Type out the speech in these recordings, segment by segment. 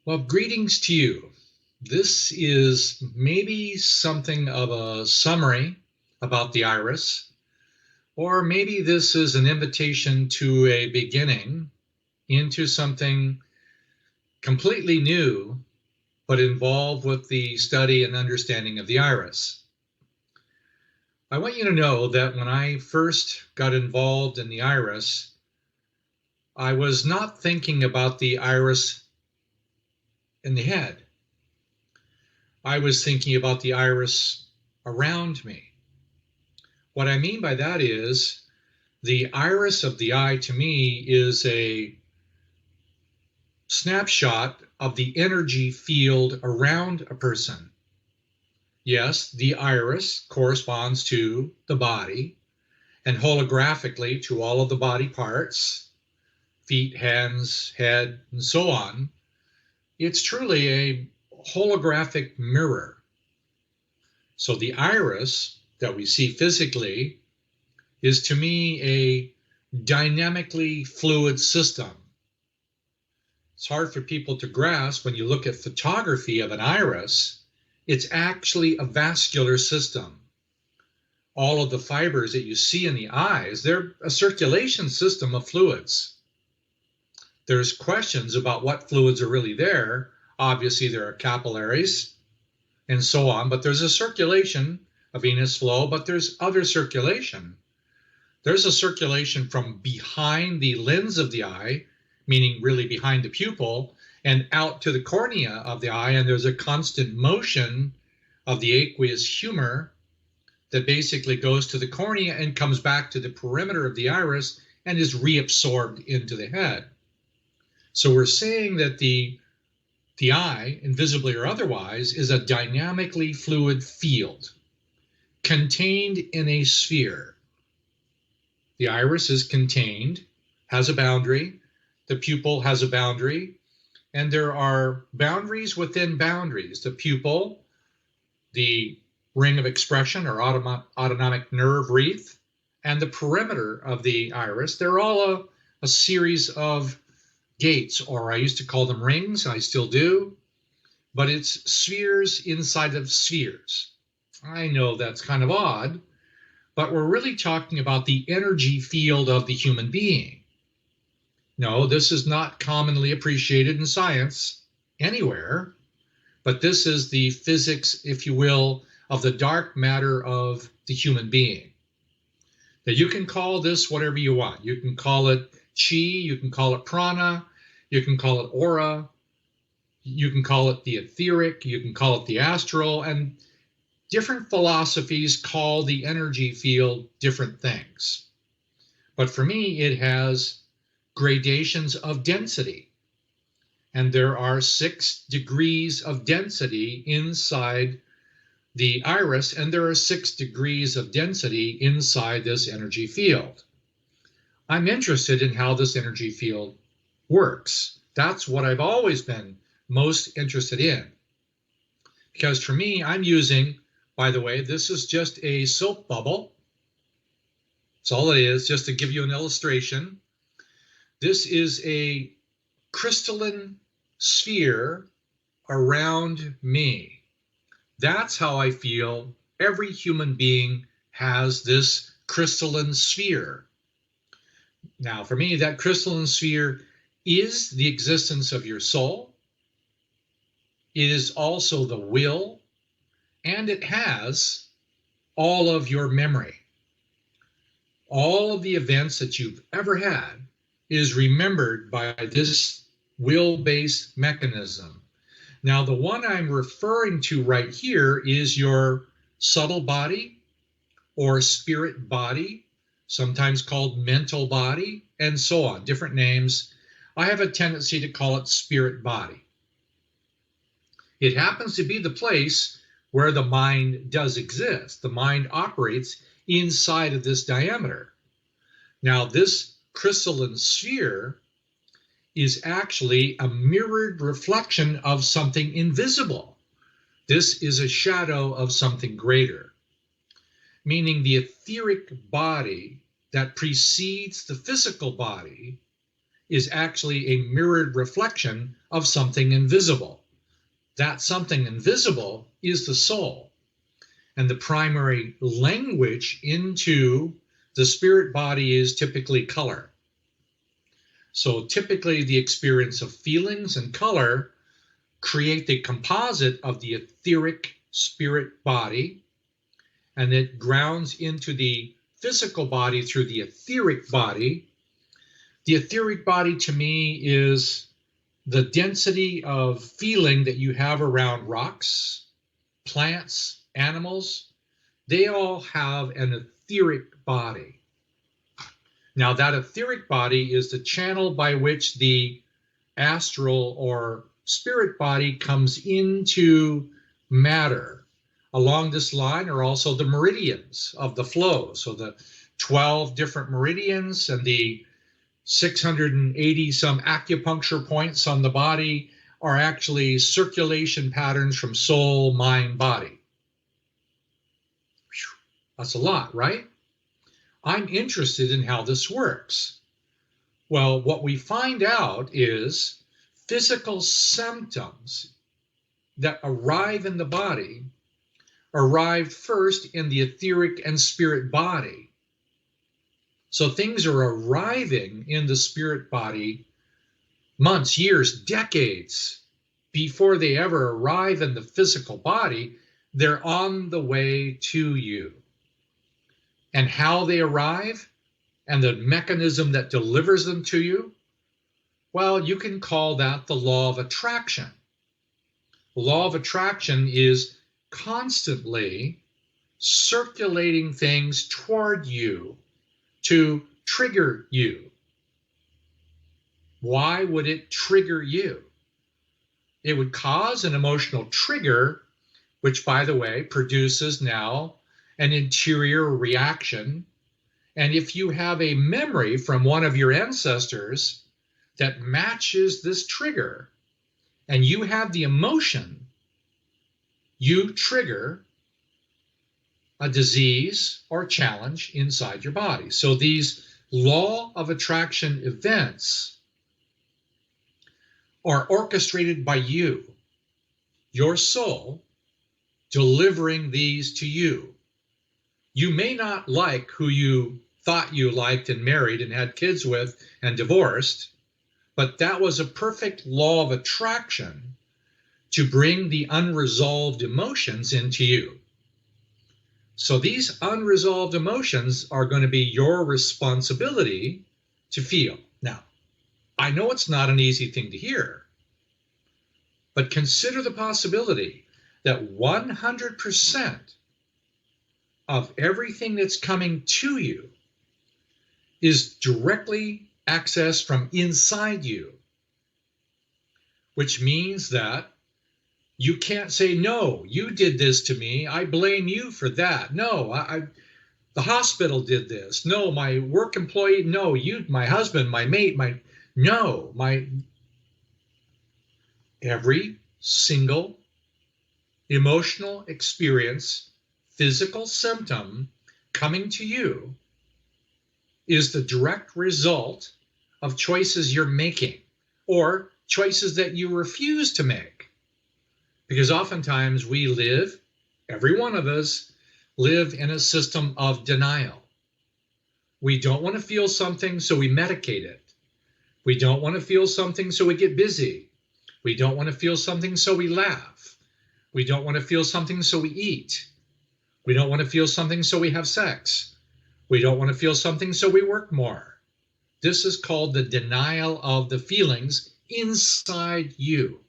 Well, greetings to you. This is maybe something of a summary about the iris, or maybe this is an invitation to a beginning into something completely new, but involved with the study and understanding of the iris. I want you to know that when I first got involved in the iris, I was not thinking about the iris in the head. I was thinking about the iris around me. What I mean by that is the iris of the eye to me is a snapshot of the energy field around a person. Yes, the iris corresponds to the body and holographically to all of the body parts, feet, hands, head, and so on. It's truly a holographic mirror. So the iris that we see physically is to me a dynamically fluid system. It's hard for people to grasp when you look at photography of an iris. It's actually a vascular system. All of the fibers that you see in the eyes, they're a circulation system of fluids. There's questions about what fluids are really there. Obviously, there are capillaries and so on, but there's a circulation, a venous flow, but there's other circulation. There's a circulation from behind the lens of the eye, meaning really behind the pupil, and out to the cornea of the eye, and there's a constant motion of the aqueous humor that basically goes to the cornea and comes back to the perimeter of the iris and is reabsorbed into the head. So we're saying that the eye, invisibly or otherwise, is a dynamically fluid field contained in a sphere. The iris is contained, has a boundary, the pupil has a boundary, and there are boundaries within boundaries. The pupil, the ring of expression or autonomic nerve wreath, and the perimeter of the iris, they're all a series of gates, or I used to call them rings, I still do, but it's spheres inside of spheres. I know that's kind of odd, but we're really talking about the energy field of the human being. No, this is not commonly appreciated in science anywhere, but this is the physics, if you will, of the dark matter of the human being. Now, you can call this whatever you want. You can call it chi, you can call it prana, you can call it aura, you can call it the etheric, you can call it the astral, and different philosophies call the energy field different things. But for me, it has gradations of density. And there are 6 degrees of density inside the iris, and there are 6 degrees of density inside this energy field. I'm interested in how this energy field works. That's what I've always been most interested in. Because for me, I'm using, by the way, this is just a soap bubble. That's all it is, just to give you an illustration. This is a crystalline sphere around me. That's how I feel every human being has this crystalline sphere. Now, for me, that crystalline sphere is the existence of your soul. It is also the will, and it has all of your memory. All of the events that you've ever had is remembered by this will-based mechanism. Now, the one I'm referring to right here is your subtle body or spirit body, sometimes called mental body, and so on, different names. I have a tendency to call it spirit body. It happens to be the place where the mind does exist. The mind operates inside of this diameter. Now, this crystalline sphere is actually a mirrored reflection of something invisible. This is a shadow of something greater, meaning the etheric body that precedes the physical body is actually a mirrored reflection of something invisible. That something invisible is the soul. And the primary language into the spirit body is typically color. So typically the experience of feelings and color create the composite of the etheric spirit body, and it grounds into the physical body through the etheric body. The etheric body to me is the density of feeling that you have around rocks, plants, animals. They all have an etheric body. Now that etheric body is the channel by which the astral or spirit body comes into matter. Along this line are also the meridians of the flow. So the 12 different meridians and the 680 some acupuncture points on the body are actually circulation patterns from soul, mind, body. Whew, that's a lot, right? I'm interested in how this works. Well, what we find out is physical symptoms that arrive in the body arrive first in the etheric and spirit body. So things are arriving in the spirit body months, years, decades before they ever arrive in the physical body. They're on the way to you. And how they arrive and the mechanism that delivers them to you, well, you can call that the law of attraction. The law of attraction is constantly circulating things toward you to trigger you. Why would it trigger you? It would cause an emotional trigger, which, by the way, produces now an interior reaction. And if you have a memory from one of your ancestors that matches this trigger, and you have the emotion, you trigger a disease or challenge inside your body. So these law of attraction events are orchestrated by you, your soul, delivering these to you. You may not like who you thought you liked and married and had kids with and divorced, but that was a perfect law of attraction to bring the unresolved emotions into you. So these unresolved emotions are going to be your responsibility to feel. Now, I know it's not an easy thing to hear, but consider the possibility that 100% of everything that's coming to you is directly accessed from inside you, which means that you can't say, no, you did this to me, I blame you for that. No, the hospital did this. No, my work employee, no, you, my husband, my mate, every single emotional experience, physical symptom coming to you is the direct result of choices you're making or choices that you refuse to make. Because oftentimes we live, every one of us, live in a system of denial. We don't want to feel something, so we medicate it. We don't want to feel something, so we get busy. We don't want to feel something, so we laugh. We don't want to feel something, so we eat. We don't want to feel something, so we have sex. We don't want to feel something, so we work more. This is called the denial of the feelings inside you.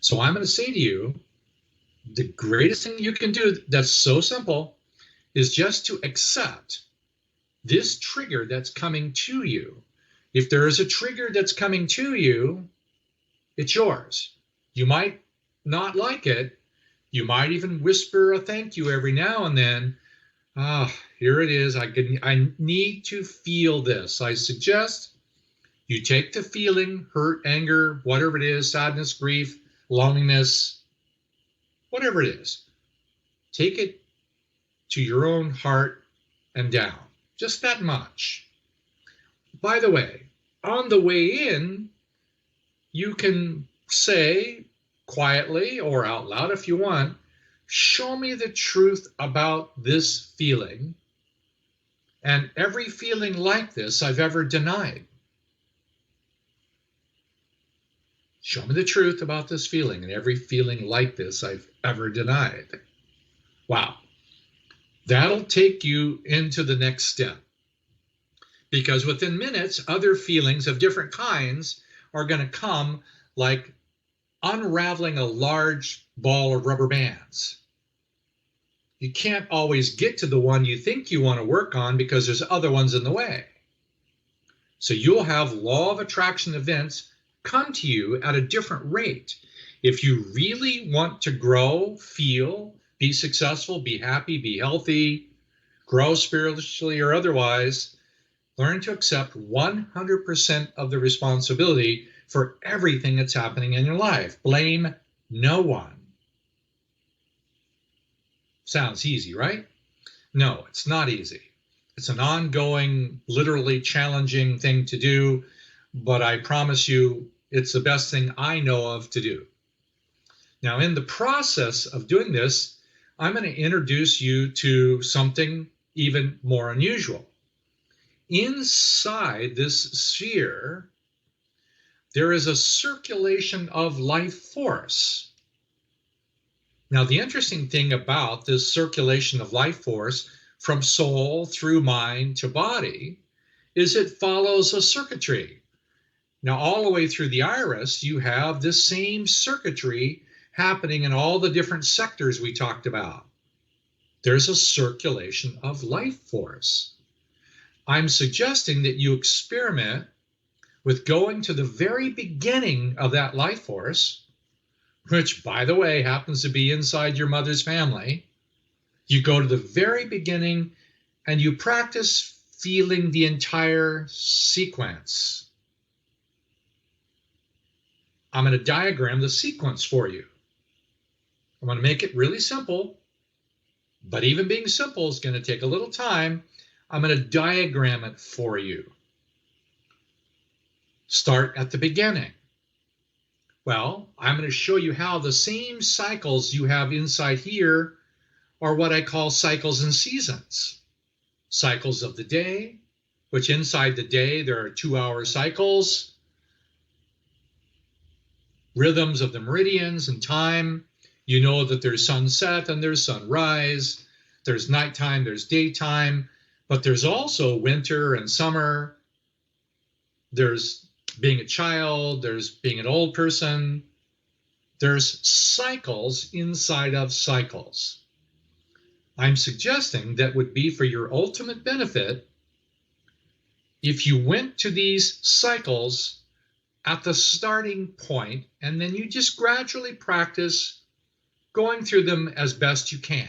So I'm going to say to you, the greatest thing you can do that's so simple is just to accept this trigger that's coming to you. If there is a trigger that's coming to you, it's yours. You might not like it. You might even whisper a thank you every now and then. Here it is. I need to feel this. I suggest you take the feeling, hurt, anger, whatever it is, sadness, grief, loneliness, whatever it is. Take it to your own heart and down. Just that much. By the way, on the way in, you can say quietly or out loud if you want, show me the truth about this feeling and every feeling like this I've ever denied. Show me the truth about this feeling and every feeling like this I've ever denied. Wow. That'll take you into the next step. Because within minutes, other feelings of different kinds are going to come like unraveling a large ball of rubber bands. You can't always get to the one you think you want to work on because there's other ones in the way. So you'll have law of attraction events come to you at a different rate. If you really want to grow, feel, be successful, be happy, be healthy, grow spiritually or otherwise, learn to accept 100% of the responsibility for everything that's happening in your life. Blame no one. Sounds easy, right? No, it's not easy. It's an ongoing, literally challenging thing to do, but I promise you it's the best thing I know of to do. Now, in the process of doing this, I'm going to introduce you to something even more unusual. Inside this sphere, there is a circulation of life force. Now, the interesting thing about this circulation of life force from soul through mind to body is it follows a circuitry. Now, all the way through the iris, you have this same circuitry happening in all the different sectors we talked about. There's a circulation of life force. I'm suggesting that you experiment with going to the very beginning of that life force, which, by the way, happens to be inside your mother's family. You go to the very beginning and you practice feeling the entire sequence. I'm going to diagram the sequence for you. I'm going to make it really simple, but even being simple is going to take a little time. I'm going to diagram it for you. Start at the beginning. Well, I'm going to show you how the same cycles you have inside here are what I call cycles and seasons. Cycles of the day, which inside the day there are 2-hour cycles. Rhythms of the meridians and time. You know that there's sunset and there's sunrise. There's nighttime, there's daytime. But there's also winter and summer. There's being a child, there's being an old person. There's cycles inside of cycles. I'm suggesting that would be for your ultimate benefit if you went to these cycles at the starting point and then you just gradually practice going through them as best you can.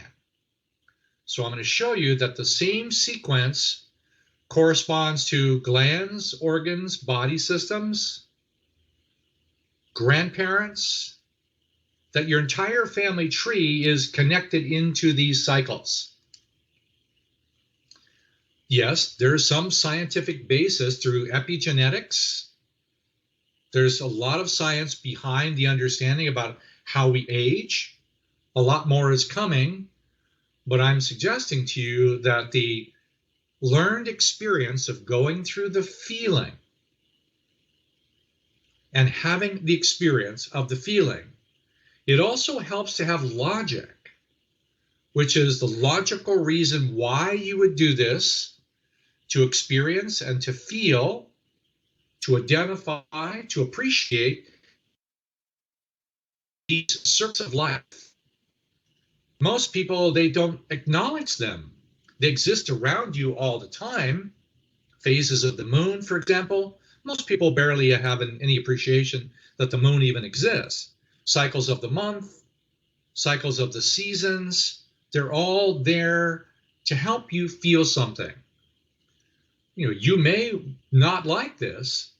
So I'm going to show you that the same sequence corresponds to glands, organs, body systems, grandparents, that your entire family tree is connected into these cycles. Yes, there's some scientific basis through epigenetics. There's a lot of science behind the understanding about how we age. A lot more is coming, but I'm suggesting to you that the learned experience of going through the feeling and having the experience of the feeling, it also helps to have logic, which is the logical reason why you would do this, to experience and to feel, to identify, to appreciate these circles of life. Most people, they don't acknowledge them. They exist around you all the time. Phases of the moon, for example. Most people barely have any appreciation that the moon even exists. Cycles of the month, cycles of the seasons, they're all there to help you feel something. You know, you may not like this,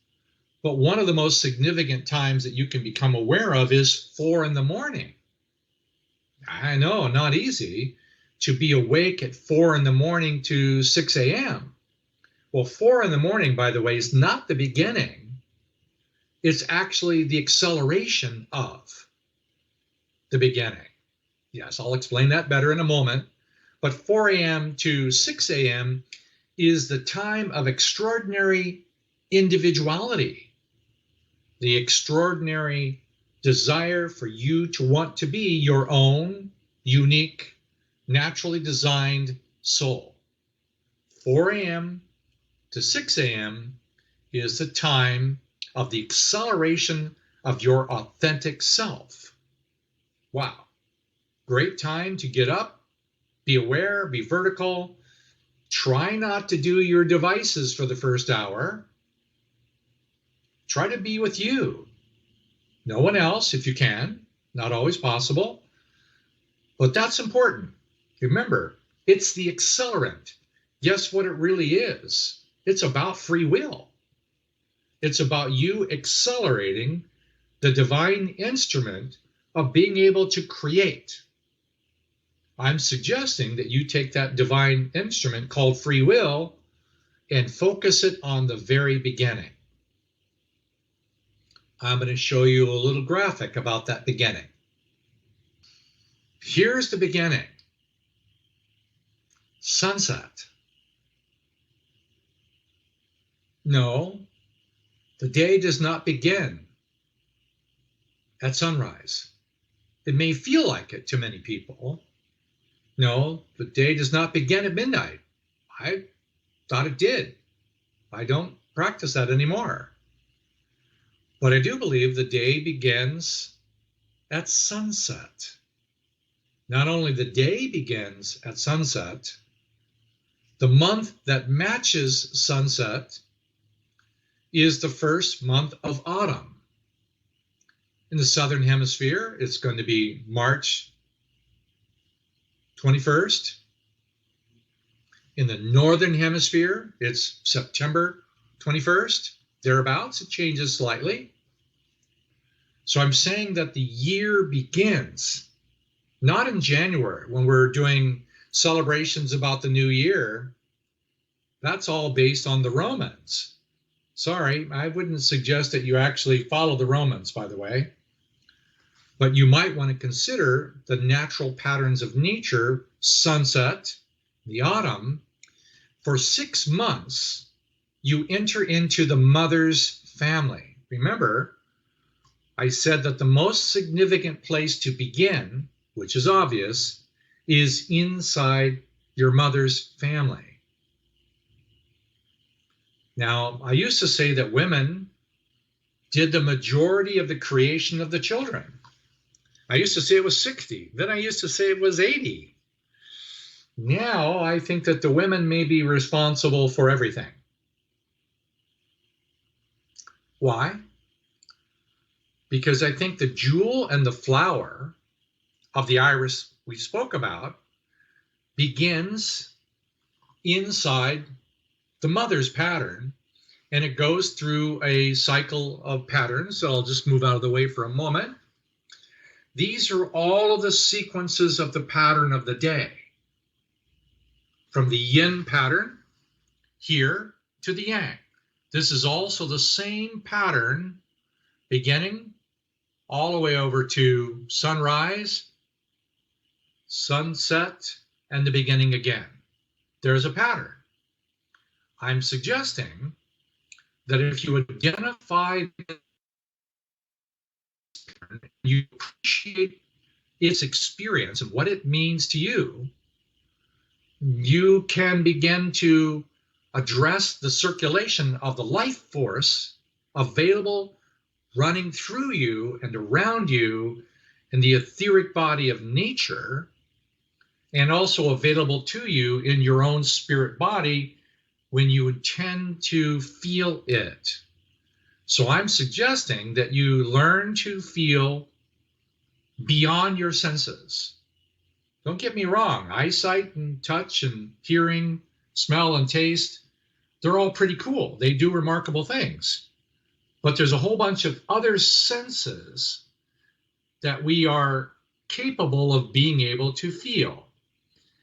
but one of the most significant times that you can become aware of is 4 in the morning. I know, not easy to be awake at 4 in the morning to 6 a.m. Well, 4 in the morning, by the way, is not the beginning. It's actually the acceleration of the beginning. Yes, I'll explain that better in a moment. But 4 a.m. to 6 a.m. is the time of extraordinary individuality, the extraordinary desire for you to want to be your own unique, naturally designed soul. 4 a.m. to 6 a.m. is the time of the acceleration of your authentic self. Wow. Great time to get up, be aware, be vertical. Try not to do your devices for the first hour. Try to be with you. No one else if you can. Not always possible. But that's important. Remember, it's the accelerant. Guess what it really is? It's about free will. It's about you accelerating the divine instrument of being able to create. I'm suggesting that you take that divine instrument called free will and focus it on the very beginning. I'm going to show you a little graphic about that beginning. Here's the beginning. Sunset. No, the day does not begin at sunrise. It may feel like it to many people. No, the day does not begin at midnight. I thought it did. I don't practice that anymore. But I do believe the day begins at sunset. Not only the day begins at sunset, the month that matches sunset is the first month of autumn. In the southern hemisphere, it's going to be March 21st. In the northern hemisphere, it's September 21st. Thereabouts, it changes slightly. So I'm saying that the year begins not in January when we're doing celebrations about the new year. That's all based on the Romans. Sorry, I wouldn't suggest that you actually follow the Romans, by the way. But you might want to consider the natural patterns of nature, sunset, the autumn. For 6 months, you enter into the mother's family. Remember, I said that the most significant place to begin, which is obvious, is inside your mother's family. Now, I used to say that women did the majority of the creation of the children. I used to say it was 60. Then I used to say it was 80. Now I think that the women may be responsible for everything. Why? Because I think the jewel and the flower of the iris we spoke about begins inside the mother's pattern, and it goes through a cycle of patterns. So I'll just move out of the way for a moment. These are all of the sequences of the pattern of the day, from the yin pattern here to the yang. This is also the same pattern beginning all the way over to sunrise, sunset, and the beginning again. There's a pattern. I'm suggesting that if you identify this pattern, you appreciate its experience and what it means to you, you can begin to address the circulation of the life force available running through you and around you in the etheric body of nature, and also available to you in your own spirit body when you intend to feel it. So I'm suggesting that you learn to feel beyond your senses. Don't get me wrong, eyesight and touch and hearing, smell and taste, they're all pretty cool. They do remarkable things. But there's a whole bunch of other senses that we are capable of being able to feel.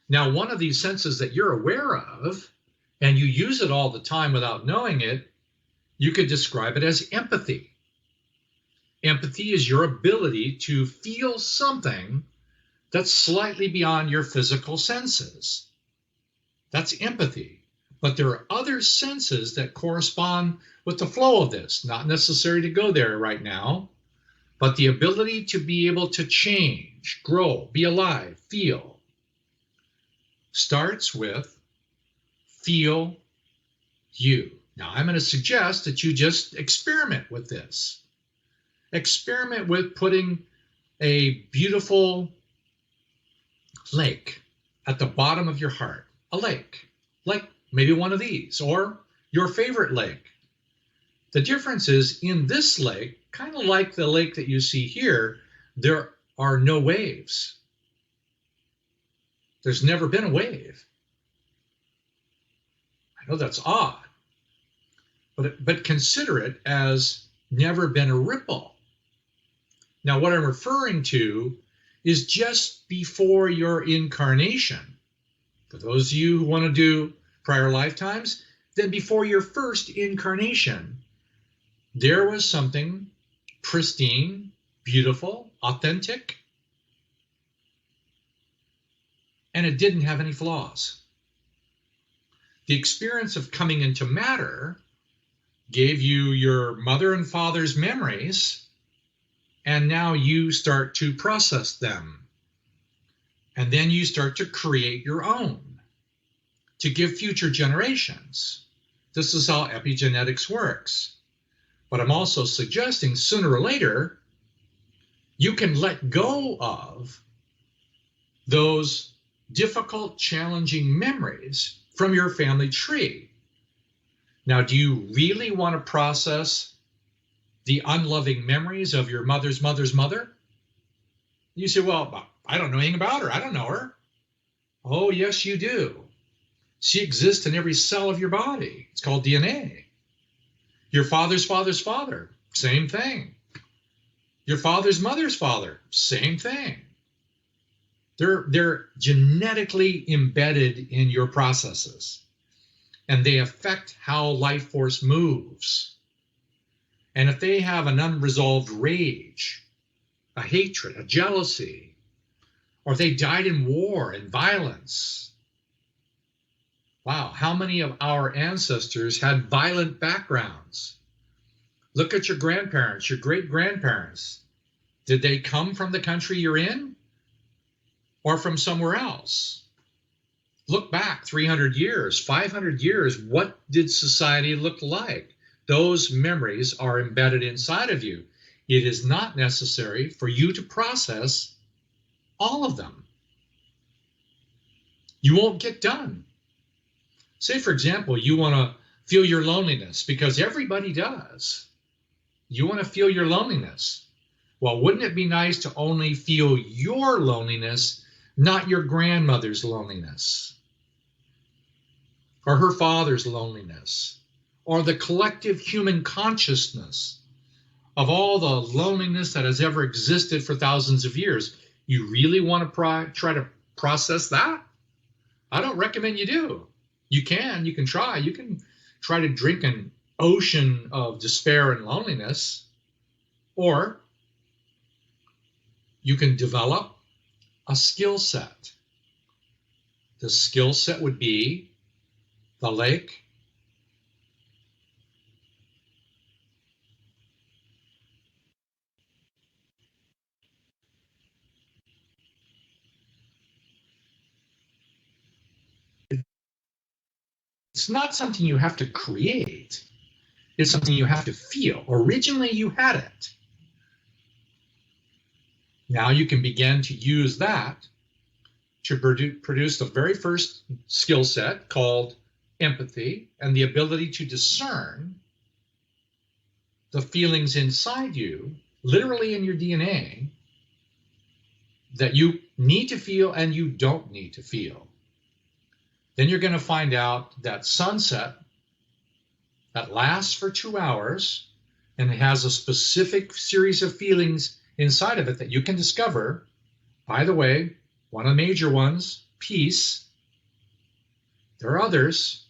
Now, one of these senses that you're aware of, and you use it all the time without knowing it, you could describe it as empathy. Empathy is your ability to feel something that's slightly beyond your physical senses. That's empathy. But there are other senses that correspond with the flow of this. Not necessary to go there right now, but the ability to be able to change, grow, be alive, feel, starts with feel you. Now, I'm going to suggest that you just experiment with this. Experiment with putting a beautiful lake at the bottom of your heart. A lake, like maybe one of these, or your favorite lake. The difference is in this lake, kind of like the lake that you see here, there are no waves. There's never been a wave. I know that's odd, but consider it as never been a ripple. Now, what I'm referring to is just before your incarnation. For those of you who want to do prior lifetimes, then before your first incarnation, there was something pristine, beautiful, authentic, and it didn't have any flaws. The experience of coming into matter gave you your mother and father's memories, and now you start to process them. And then you start to create your own to give future generations. This is how epigenetics works. But I'm also suggesting sooner or later, you can let go of those difficult, challenging memories from your family tree. Now, do you really want to process the unloving memories of your mother's mother's mother? You say, well, I don't know anything about her. I don't know her. Oh, yes, you do. She exists in every cell of your body. It's called DNA. Your father's father's father, same thing. Your father's mother's father, same thing. They're genetically embedded in your processes, and they affect how life force moves. And if they have an unresolved rage, a hatred, a jealousy, or if they died in war and violence, wow, how many of our ancestors had violent backgrounds? Look at your grandparents, your great-grandparents. Did they come from the country you're in or from somewhere else? Look back 300 years, 500 years, what did society look like? Those memories are embedded inside of you. It is not necessary for you to process all of them. You won't get done. Say, for example, you want to feel your loneliness, because everybody does. You want to feel your loneliness. Well, wouldn't it be nice to only feel your loneliness, not your grandmother's loneliness, or her father's loneliness, or the collective human consciousness of all the loneliness that has ever existed for thousands of years? You really want to try to process that? I don't recommend you do. You can try. You can try to drink an ocean of despair and loneliness, or you can develop a skill set. The skill set would be the lake, it's not something you have to create. It's something you have to feel. Originally, you had it. Now you can begin to use that to produce the very first skill set called empathy, and the ability to discern the feelings inside you, literally in your DNA, that you need to feel and you don't need to feel. Then you're going to find out that sunset that lasts for 2 hours, and it has a specific series of feelings inside of it that you can discover. By the way, one of the major ones, peace. There are others.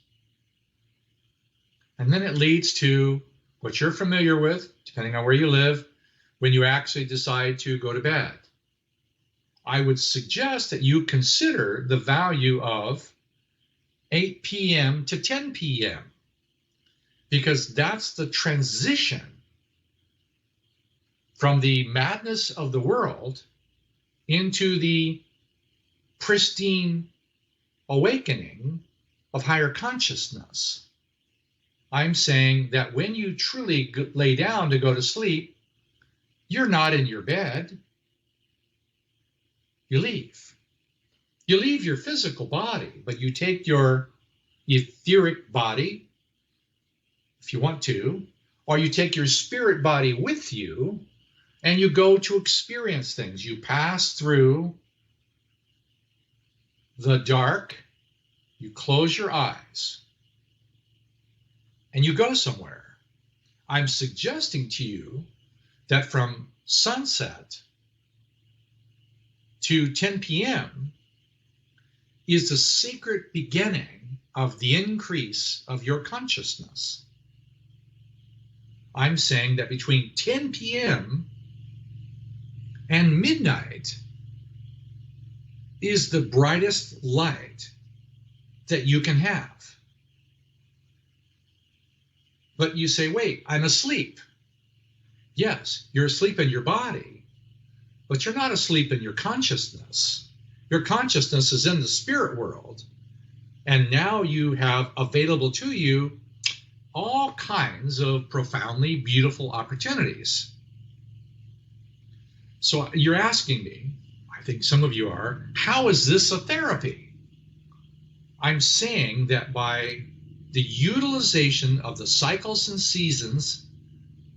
And then it leads to what you're familiar with, depending on where you live, when you actually decide to go to bed. I would suggest that you consider the value of 8 p.m. to 10 p.m. because that's the transition from the madness of the world into the pristine awakening of higher consciousness. I'm saying that when you truly lay down to go to sleep, you're not in your bed. You leave. You leave your physical body, but you take your etheric body, if you want to, or you take your spirit body with you, and you go to experience things. You pass through the dark, you close your eyes, and you go somewhere. I'm suggesting to you that from sunset to 10 p.m. is the secret beginning of the increase of your consciousness. I'm saying that between 10 p.m. and midnight is the brightest light that you can have. But you say, wait, I'm asleep. Yes, you're asleep in your body, but you're not asleep in your consciousness. Your consciousness is in the spirit world, and now you have available to you all kinds of profoundly beautiful opportunities. So you're asking me, I think some of you are, how is this a therapy? I'm saying that by the utilization of the cycles and seasons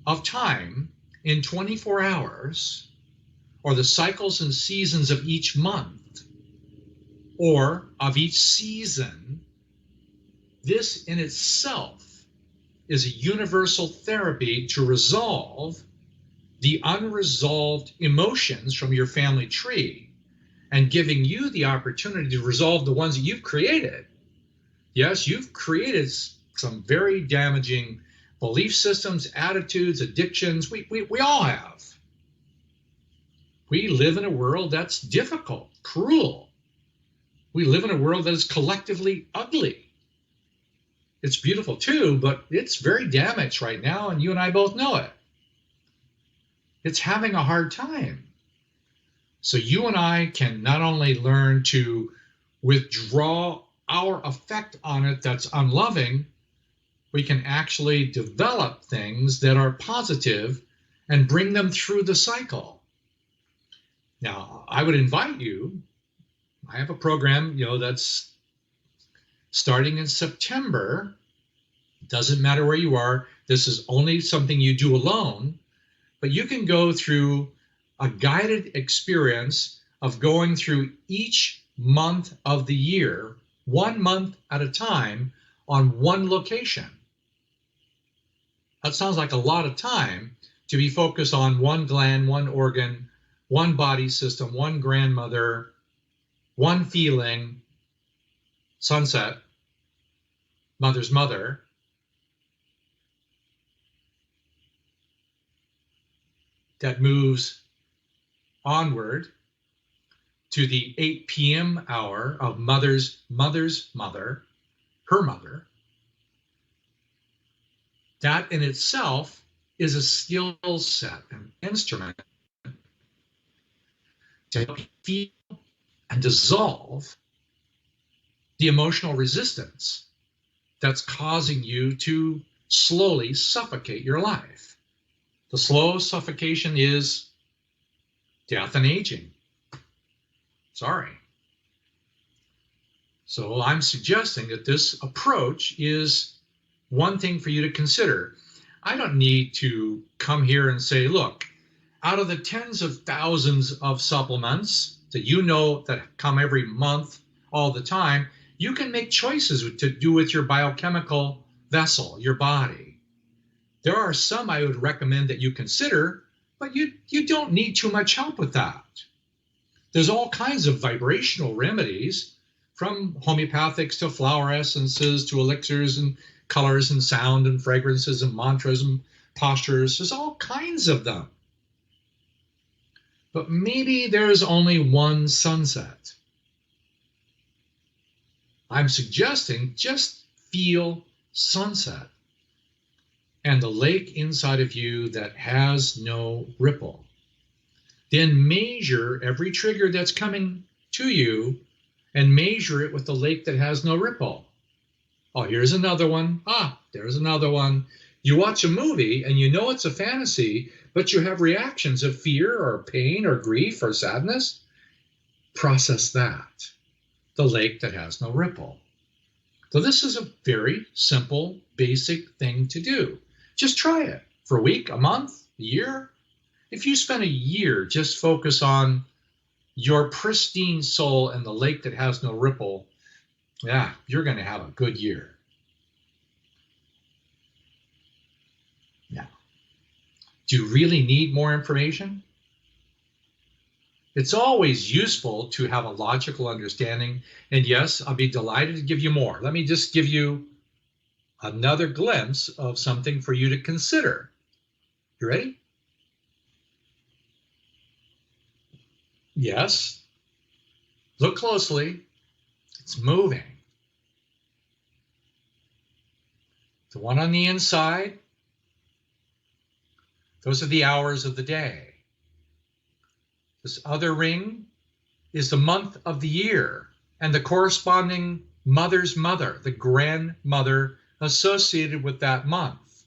of time in 24 hours, or the cycles and seasons of each month, or of each season, this in itself is a universal therapy to resolve the unresolved emotions from your family tree and giving you the opportunity to resolve the ones that you've created. Yes, you've created some very damaging belief systems, attitudes, addictions. We all have. We live in a world that's difficult, cruel. We live in a world that is collectively ugly. It's beautiful too, but it's very damaged right now, and you and I both know it. It's having a hard time. So you and I can not only learn to withdraw our effect on it that's unloving, we can actually develop things that are positive and bring them through the cycle. Now, I would invite you, I have a program, that's starting in September. It doesn't matter where you are. This is only something you do alone, but you can go through a guided experience of going through each month of the year, 1 month at a time, on one location. That sounds like a lot of time to be focused on one gland, one organ, one body system, one grandmother, one feeling, sunset, mother's mother. That moves onward to the 8 p.m. hour of mother's mother, her mother. That in itself is a skill set, an instrument to help you feel and dissolve the emotional resistance that's causing you to slowly suffocate your life. The slow suffocation is death and aging. Sorry. So I'm suggesting that this approach is one thing for you to consider. I don't need to come here and say, look, out of the tens of thousands of supplements that come every month all the time, you can make choices to do with your biochemical vessel, your body. There are some I would recommend that you consider, but you don't need too much help with that. There's all kinds of vibrational remedies, from homeopathics to flower essences to elixirs and colors and sound and fragrances and mantras and postures. There's all kinds of them. But maybe there's only one sunset. I'm suggesting just feel sunset and the lake inside of you that has no ripple. Then measure every trigger that's coming to you and measure it with the lake that has no ripple. Oh, here's another one. Ah, there's another one. You watch a movie and you know it's a fantasy, but you have reactions of fear or pain or grief or sadness. Process that. The lake that has no ripple. So this is a very simple, basic thing to do. Just try it for a week, a month, a year. If you spend a year just focus on your pristine soul and the lake that has no ripple, yeah, you're going to have a good year. Now, do you really need more information? It's always useful to have a logical understanding. And yes, I'll be delighted to give you more. Let me just give you another glimpse of something for you to consider. You ready? Yes. Look closely. It's moving. The one on the inside, those are the hours of the day. This other ring is the month of the year and the corresponding mother's mother, the grandmother associated with that month.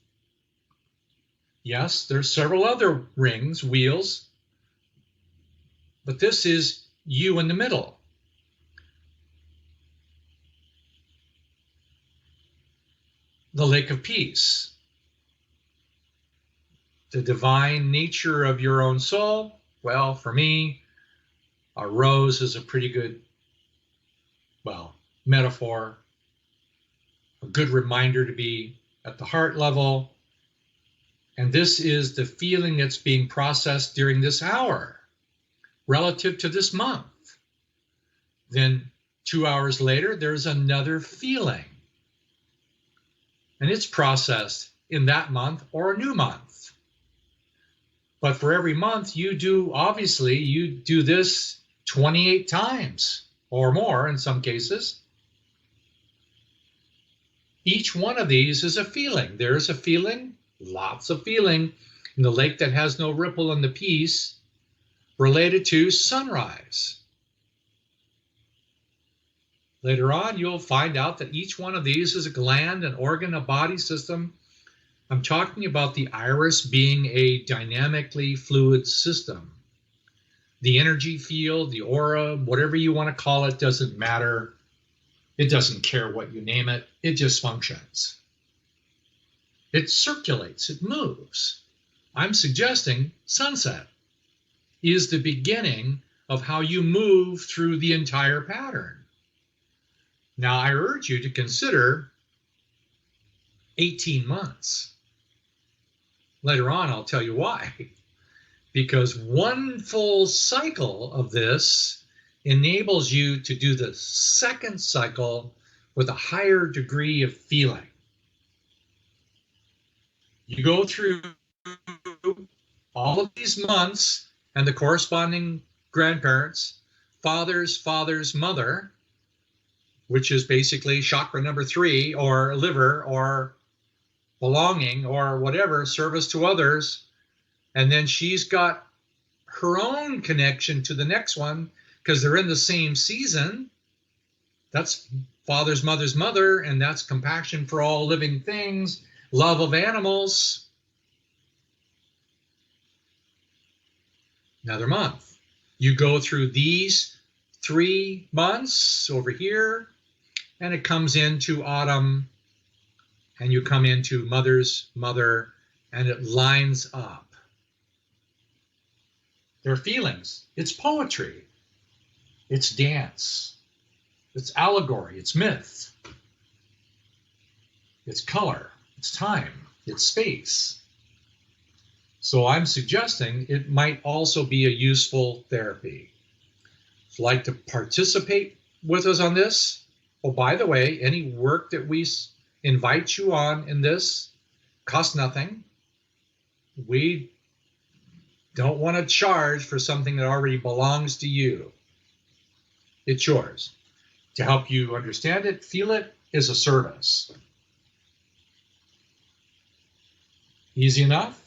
Yes, there's several other rings, wheels, but this is you in the middle. The lake of peace, the divine nature of your own soul. Well, for me, a rose is a pretty good, metaphor, a good reminder to be at the heart level. And this is the feeling that's being processed during this hour relative to this month. Then 2 hours later, there's another feeling. And it's processed in that month or a new month. But for every month you do this 28 times or more in some cases. Each one of these is a feeling. There's a feeling, lots of feeling, in the lake that has no ripple in the peace related to sunrise. Later on, you'll find out that each one of these is a gland, an organ, a body system. I'm talking about the iris being a dynamically fluid system. The energy field, the aura, whatever you want to call it, doesn't matter. It doesn't care what you name it. It just functions. It circulates, it moves. I'm suggesting sunset is the beginning of how you move through the entire pattern. Now, I urge you to consider 18 months. Later on, I'll tell you why. Because one full cycle of this enables you to do the second cycle with a higher degree of feeling. You go through all of these months and the corresponding grandparents, father's mother, which is basically chakra number 3, or liver, or belonging, or whatever, service to others. And then she's got her own connection to the next one because they're in the same season. That's father's mother's mother, and that's compassion for all living things, love of animals. Another month. You go through these 3 months over here, and it comes into autumn, and you come into mother's mother, and it lines up. Their feelings. It's poetry. It's dance. It's allegory. It's myth. It's color. It's time. It's space. So I'm suggesting it might also be a useful therapy. If you'd like to participate with us on this, oh, by the way, any work that we invite you on in this. Costs nothing. We don't want to charge for something that already belongs to you. It's yours. To help you understand it, feel it, is a service. Easy enough?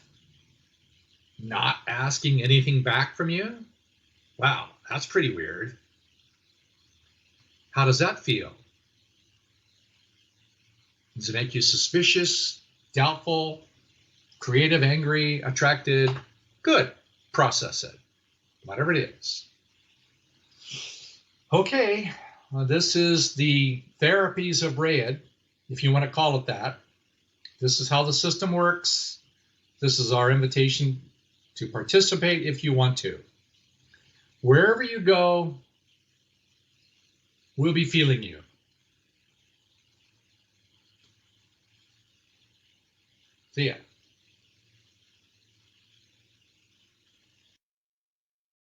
Not asking anything back from you? Wow, that's pretty weird. How does that feel? Does it make you suspicious, doubtful, creative, angry, attracted? Good. Process it. Whatever it is. Okay, this is the Therapies of Rayid, if you want to call it that. This is how the system works. This is our invitation to participate if you want to. Wherever you go, we'll be feeling you. See ya.